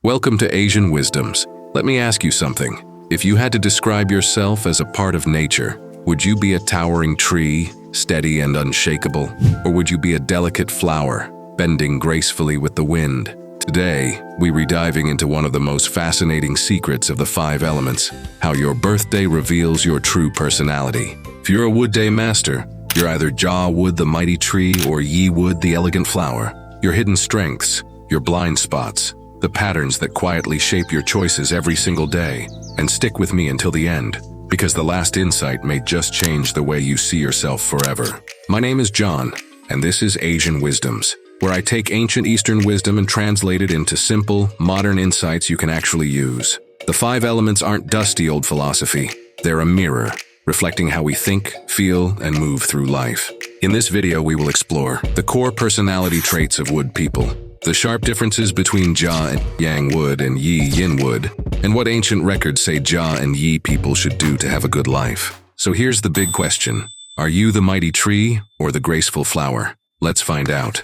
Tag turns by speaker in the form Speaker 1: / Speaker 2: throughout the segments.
Speaker 1: Welcome to Asian Wisdoms. Let me ask you something. If you had to describe yourself as a part of nature, would you be a towering tree, steady and unshakable? Or would you be a delicate flower, bending gracefully with the wind? Today, we're diving into one of the most fascinating secrets of the 5 elements, how your birthday reveals your true personality. If you're a Wood Day master, you're either Yin Wood, the mighty tree, or Yin Wood, the elegant flower. Your hidden strengths, your blind spots, the patterns that quietly shape your choices every single day. And stick with me until the end, because the last insight may just change the way you see yourself forever. My name is John, and this is Asian Wisdoms, where I take ancient Eastern wisdom and translate it into simple, modern insights you can actually use. The 5 elements aren't dusty old philosophy. They're a mirror, reflecting how we think, feel, and move through life. In this video, we will explore the core personality traits of Wood people, the sharp differences between Jia and Yang Wood and Yin Wood, and what ancient records say Jia and Yi people should do to have a good life. So here's the big question. Are you the mighty tree or the graceful flower? Let's find out.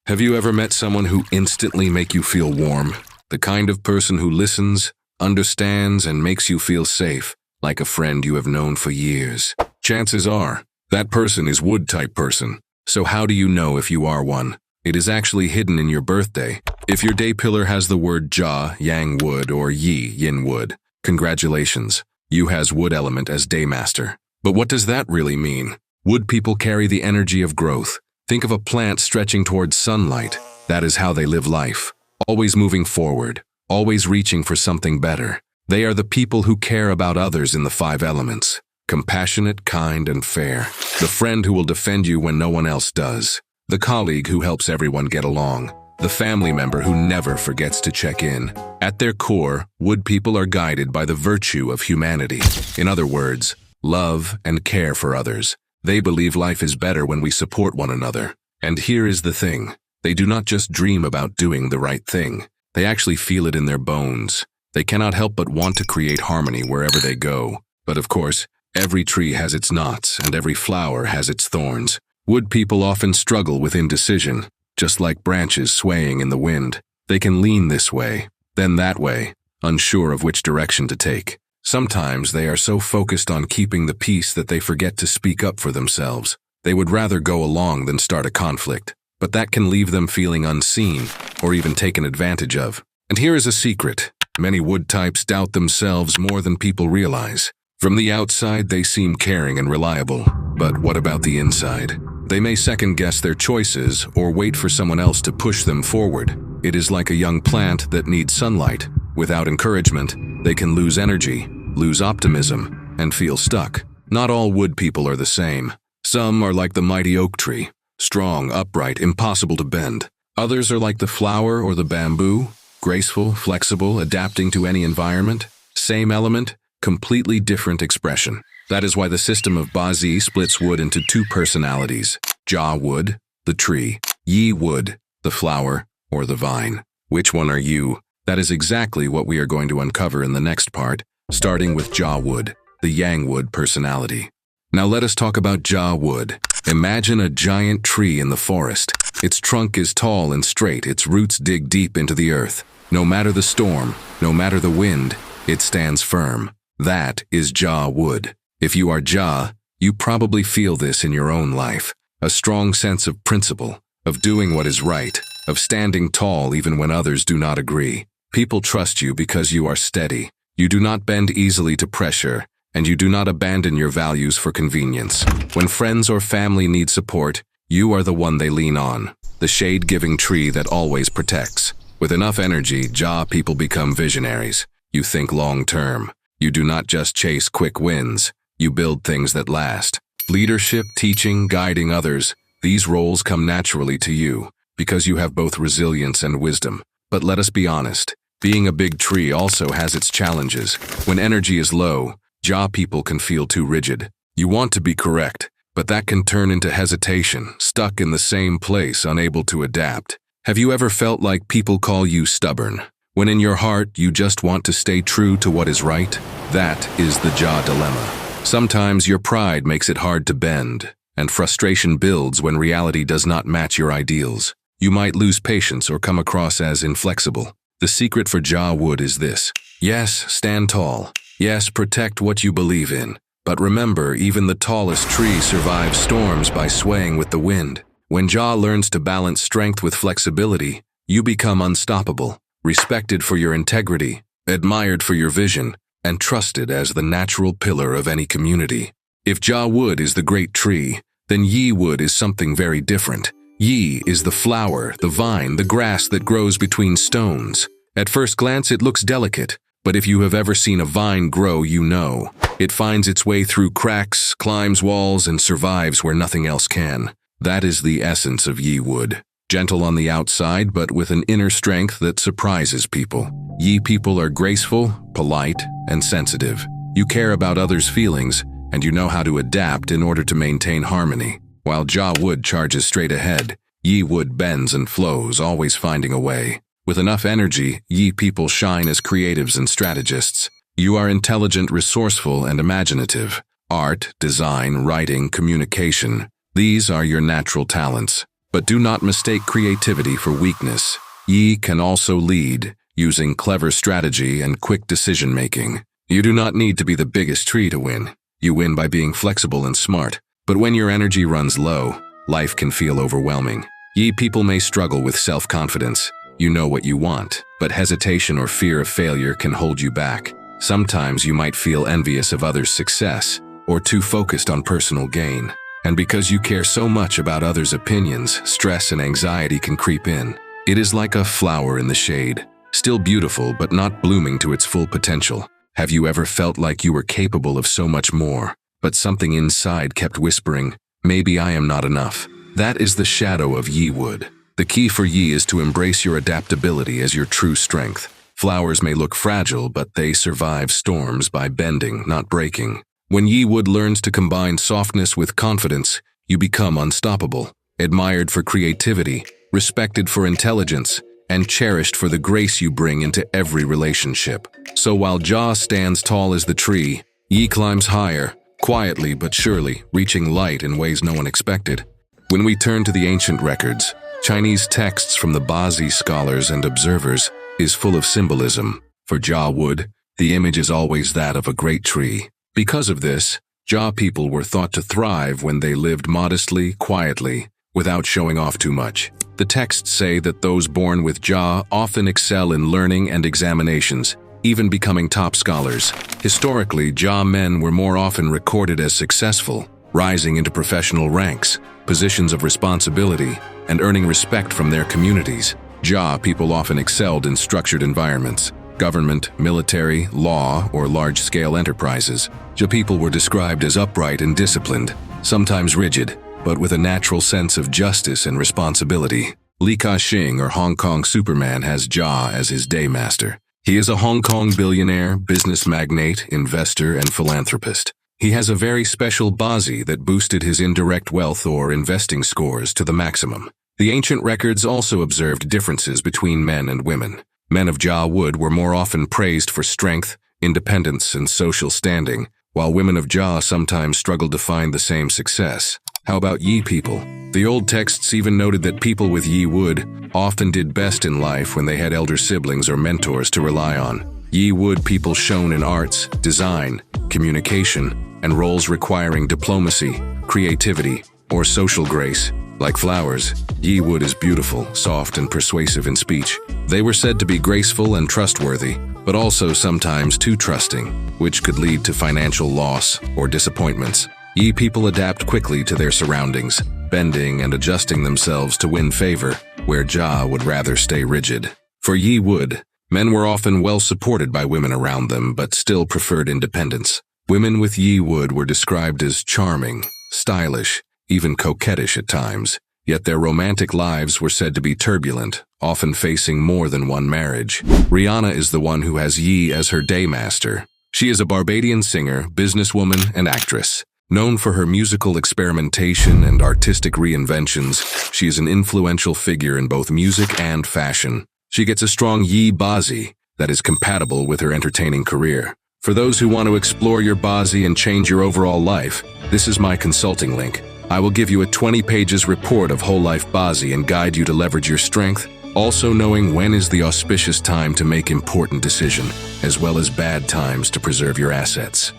Speaker 1: Have you ever met someone who instantly make you feel warm? The kind of person who listens, understands, and makes you feel safe, like a friend you have known for years. Chances are, that person is Wood-type person. So how do you know if you are one? It is actually hidden in your birthday. If your day pillar has the word Jia, Yang Wood, or Yin Wood, congratulations, you has Wood element as day master. But what does that really mean? Wood people carry the energy of growth. Think of a plant stretching towards sunlight. That is how they live life. Always moving forward, always reaching for something better. They are the people who care about others in the 5 elements. Compassionate, kind, and fair. The friend who will defend you when no one else does. The colleague who helps everyone get along. The family member who never forgets to check in. At their core, Wood people are guided by the virtue of humanity. In other words, love and care for others. They believe life is better when we support one another. And here is the thing. They do not just dream about doing the right thing. They actually feel it in their bones. They cannot help but want to create harmony wherever they go. But of course, every tree has its knots and every flower has its thorns. Wood people often struggle with indecision, just like branches swaying in the wind. They can lean this way, then that way, unsure of which direction to take. Sometimes they are so focused on keeping the peace that they forget to speak up for themselves. They would rather go along than start a conflict, but that can leave them feeling unseen or even taken advantage of. And here is a secret. Many Wood types doubt themselves more than people realize. From the outside, they seem caring and reliable, but what about the inside? They may second-guess their choices or wait for someone else to push them forward. It is like a young plant that needs sunlight. Without encouragement, they can lose energy, lose optimism, and feel stuck. Not all Wood people are the same. Some are like the mighty oak tree, strong, upright, impossible to bend. Others are like the flower or the bamboo, graceful, flexible, adapting to any environment. Same element, completely different expression. That is why the system of Bazi splits Wood into 2 personalities. Jia Wood, the tree. Yin Wood, the flower or the vine. Which one are you? That is exactly what we are going to uncover in the next part, starting with Jia Wood, the Yang Wood personality. Now let us talk about Jia Wood. Imagine a giant tree in the forest. Its trunk is tall and straight, its roots dig deep into the earth. No matter the storm, no matter the wind, it stands firm. That is Jia Wood. If you are Jia, you probably feel this in your own life. A strong sense of principle, of doing what is right, of standing tall even when others do not agree. People trust you because you are steady. You do not bend easily to pressure, and you do not abandon your values for convenience. When friends or family need support, you are the one they lean on, the shade-giving tree that always protects. With enough energy, Jia people become visionaries. You think long-term. You do not just chase quick wins. You build things that last. Leadership, teaching, guiding others, these roles come naturally to you, because you have both resilience and wisdom. But let us be honest. Being a big tree also has its challenges. When energy is low, Jia people can feel too rigid. You want to be correct, but that can turn into hesitation, stuck in the same place, unable to adapt. Have you ever felt like people call you stubborn, when in your heart you just want to stay true to what is right? That is the Jia dilemma. Sometimes your pride makes it hard to bend, and frustration builds when reality does not match your ideals. You might lose patience or come across as inflexible. The secret for Yin Wood is this. Yes, stand tall. Yes, protect what you believe in. But remember, even the tallest tree survives storms by swaying with the wind. When Yin learns to balance strength with flexibility, you become unstoppable, respected for your integrity, admired for your vision, and trusted as the natural pillar of any community. If Yin Wood is the great tree, then Yin Wood is something very different. Yi is the flower, the vine, the grass that grows between stones. At first glance, it looks delicate, but if you have ever seen a vine grow, you know. It finds its way through cracks, climbs walls, and survives where nothing else can. That is the essence of Yin Wood. Gentle on the outside, but with an inner strength that surprises people. Yi people are graceful, polite, and sensitive. You care about others' feelings, and you know how to adapt in order to maintain harmony. While Yin Wood charges straight ahead, Yin Wood bends and flows, always finding a way. With enough energy, Yi people shine as creatives and strategists. You are intelligent, resourceful, and imaginative. Art, design, writing, communication. These are your natural talents. But do not mistake creativity for weakness. Yi can also lead, using clever strategy and quick decision-making. You do not need to be the biggest tree to win. You win by being flexible and smart. But when your energy runs low, life can feel overwhelming. Yi people may struggle with self-confidence. You know what you want, but hesitation or fear of failure can hold you back. Sometimes you might feel envious of others' success, or too focused on personal gain. And because you care so much about others' opinions, stress and anxiety can creep in. It is like a flower in the shade, still beautiful but not blooming to its full potential. Have you ever felt like you were capable of so much more, but something inside kept whispering, maybe I am not enough? That is the shadow of Yin Wood. The key for Yi is to embrace your adaptability as your true strength. Flowers may look fragile, but they survive storms by bending, not breaking. When Yin Wood learns to combine softness with confidence, you become unstoppable, admired for creativity, respected for intelligence, and cherished for the grace you bring into every relationship. So while Yin stands tall as the tree, Yi climbs higher, quietly but surely, reaching light in ways no one expected. When we turn to the ancient records, Chinese texts from the Bazi scholars and observers is full of symbolism. For Yin Wood, the image is always that of a great tree. Because of this, Yin people were thought to thrive when they lived modestly, quietly, without showing off too much. The texts say that those born with Yin often excel in learning and examinations, even becoming top scholars. Historically, Yin men were more often recorded as successful, rising into professional ranks, positions of responsibility, and earning respect from their communities. Yin people often excelled in structured environments, government, military, law, or large-scale enterprises. Yin people were described as upright and disciplined, sometimes rigid, but with a natural sense of justice and responsibility. Xing, or Hong Kong Superman, has Yin as his daymaster. He is a Hong Kong billionaire, business magnate, investor, and philanthropist. He has a very special Bazi that boosted his indirect wealth or investing scores to the maximum. The ancient records also observed differences between men and women. Men of Yin Wood were more often praised for strength, independence, and social standing, while women of Yin sometimes struggled to find the same success. How about Yi people? The old texts even noted that people with Yin Wood often did best in life when they had elder siblings or mentors to rely on. Yin Wood people shone in arts, design, communication, and roles requiring diplomacy, creativity, or social grace. Like flowers, Yin Wood is beautiful, soft, and persuasive in speech. They were said to be graceful and trustworthy, but also sometimes too trusting, which could lead to financial loss or disappointments. Yin people adapt quickly to their surroundings, bending and adjusting themselves to win favor, where Yin would rather stay rigid. For Yin Wood, men were often well supported by women around them, but still preferred independence. Women with Yin Wood were described as charming, stylish, even coquettish at times, yet their romantic lives were said to be turbulent, often facing more than one marriage. Rihanna is the one who has Yi as her daymaster. She is a Barbadian singer, businesswoman, and actress. Known for her musical experimentation and artistic reinventions, she is an influential figure in both music and fashion. She gets a strong Yi Bazi that is compatible with her entertaining career. For those who want to explore your Bazi and change your overall life, this is my consulting link. I will give you a 20 pages report of whole life Bazi and guide you to leverage your strength, also knowing when is the auspicious time to make important decision, as well as bad times to preserve your assets.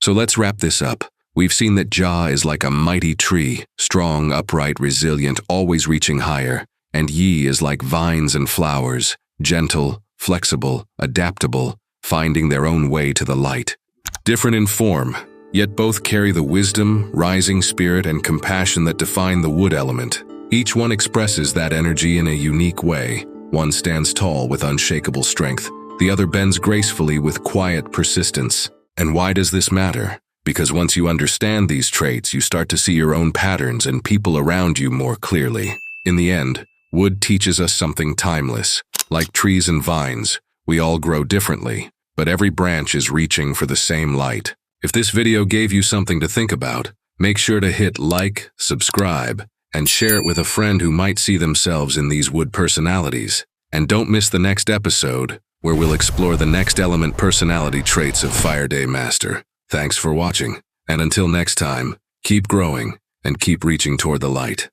Speaker 1: So let's wrap this up. We've seen that Jia is like a mighty tree, strong, upright, resilient, always reaching higher, and Yi is like vines and flowers, gentle, flexible, adaptable, finding their own way to the light. Different in form, yet both carry the wisdom, rising spirit, and compassion that define the wood element. Each one expresses that energy in a unique way. One stands tall with unshakable strength. The other bends gracefully with quiet persistence. And why does this matter? Because once you understand these traits, you start to see your own patterns and people around you more clearly. In the end, wood teaches us something timeless. Like trees and vines, we all grow differently, but every branch is reaching for the same light. If this video gave you something to think about, make sure to hit like, subscribe, and share it with a friend who might see themselves in these wood personalities. And don't miss the next episode, where we'll explore the next element personality traits of Fire Day Master. Thanks for watching, and until next time, keep growing and keep reaching toward the light.